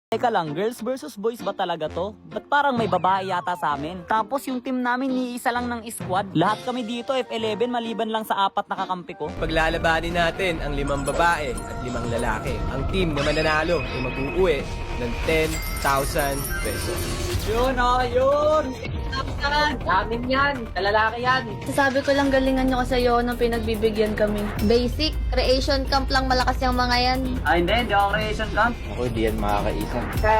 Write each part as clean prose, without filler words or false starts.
Teka lang, girls versus boys ba talaga to? Ba't parang may babae yata sa amin? Tapos yung team namin ni isa lang ng squad. Lahat kami dito F11 maliban lang sa 4 na kakampi ko. Paglalabanin natin ang 5 babae at 5 lalaki. Ang team na mananalo ay mag-uuwi ng 10,000 pesos. Yun yun! Amin yan, kalalaki yan. Sasabi ko lang galingan nyo kasi yun nung pinagbibigyan kami. Basic, creation camp lang malakas yung mga yan. Hindi ako creation camp. Ako, di yan makakaisa. Sa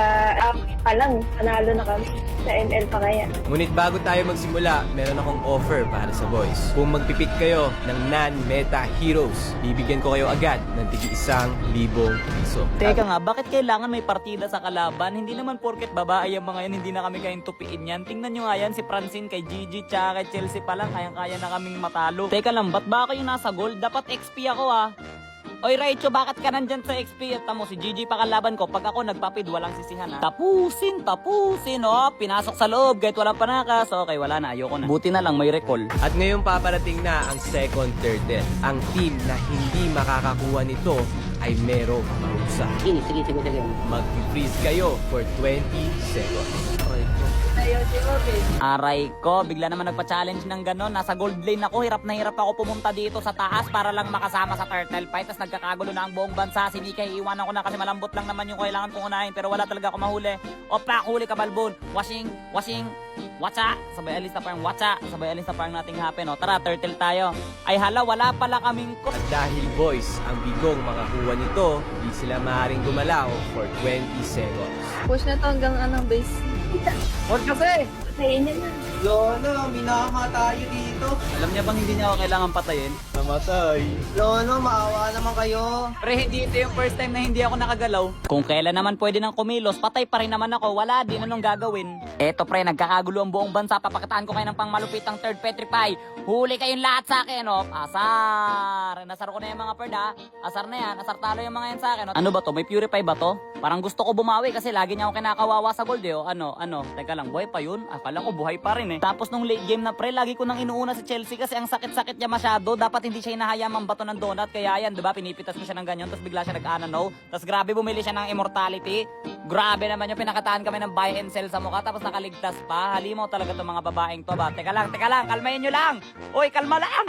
app pa lang, panalo na kami. Sa ML pa kaya. Ngunit bago tayo magsimula, meron akong offer para sa boys. Kung magpipik kayo ng non-meta heroes, bibigyan ko kayo agad ng tigi 1,000 piso. Teka nga, bakit kailangan may partida sa kalaban? Hindi naman porket babae yung mga yan, hindi na kami kayang tupiin yan. Tingnan nyo nga yan, si Francine kay Gigi tsaka kay Chelsea pa lang, kayang-kaya na kaming matalo. Teka lang, ba't ba kayo nasa gold? Dapat XP ako ah. Oy Raicho, bakit ka nandyan sa XP? At tamo, si Gigi pa kalaban ko. Pag ako nagpapid, walang sisihan ha. Tapusin, oh. Pinasok sa loob kahit walang panakas. Okay, wala na, ayoko na. Buti na lang, may recall. At ngayon paparating na ang second turtle. Ang team na hindi makakakuha nito ay merong parusa. Sige. Mag-freeze kayo for 20 seconds. Aray ko, bigla naman nagpa-challenge ng ganon. Nasa gold lane ako, hirap na hirap ako pumunta dito sa taas para lang makasama sa turtle fight. Tapos nagkakagulo na ang buong bansa. Si Nikay, iwanan ko na kasi malambot lang naman yung kailangan kong unahin. Pero wala talaga ako mahuli. Opa, huli ka balbon. Washing, watcha. Sabay alis na parang watcha. Sabay alis na parang nating happen. O, tara, turtle tayo. Ay hala, wala pala kaming ko. At dahil boys, ang bigong makakuha nito, hindi sila maaaring gumalaw for 20 seconds. Push na to hanggang anong base. Huwag kasi! Patayin niya na. Lono, minama tayo dito. Alam niya bang hindi niya ako kailangan patayin? Namatay. Lono, maawa naman kayo. Pre, hindi ito yung first time na hindi ako nakagalaw. Kung kailan naman pwede nang kumilos, patay pa rin naman ako. Wala din anong gagawin. Eto pre, nagkakagulo ang buong bansa. Papakitaan ko kayo ng pangmalupitang third petrify. Huli kayong lahat sa akin, oh. Asar. Nasar ko na yung mga bird, ha. Asar na yan. Asar talo yung mga yan sa akin, oh. Ano ba to? May purify ba to? Parang gusto ko bumawi kasi lagi niya ako kinakawawa sa gold, eh, oh. Ano? Teka lang, buhay pa yun? Akala ko buhay pa rin, eh. Tapos nung late game na pre, lagi ko nang inuuna si Chelsea kasi ang sakit-sakit niya masyado. Dapat hindi siya hinahayang mambato ng donut. Kaya yan, diba? Pinipitas ko siya ng ganyan. Tapos bigla siya nag-anano. Tapos grabe bumili siya ng immortality. Grabe naman yung pinakataan kami ng buy and sell sa mukha. Tapos nakaligtas pa. Halimaw talaga itong mga babaeng to ba? Teka lang. Kalmayin nyo lang. Uy, kalma lang.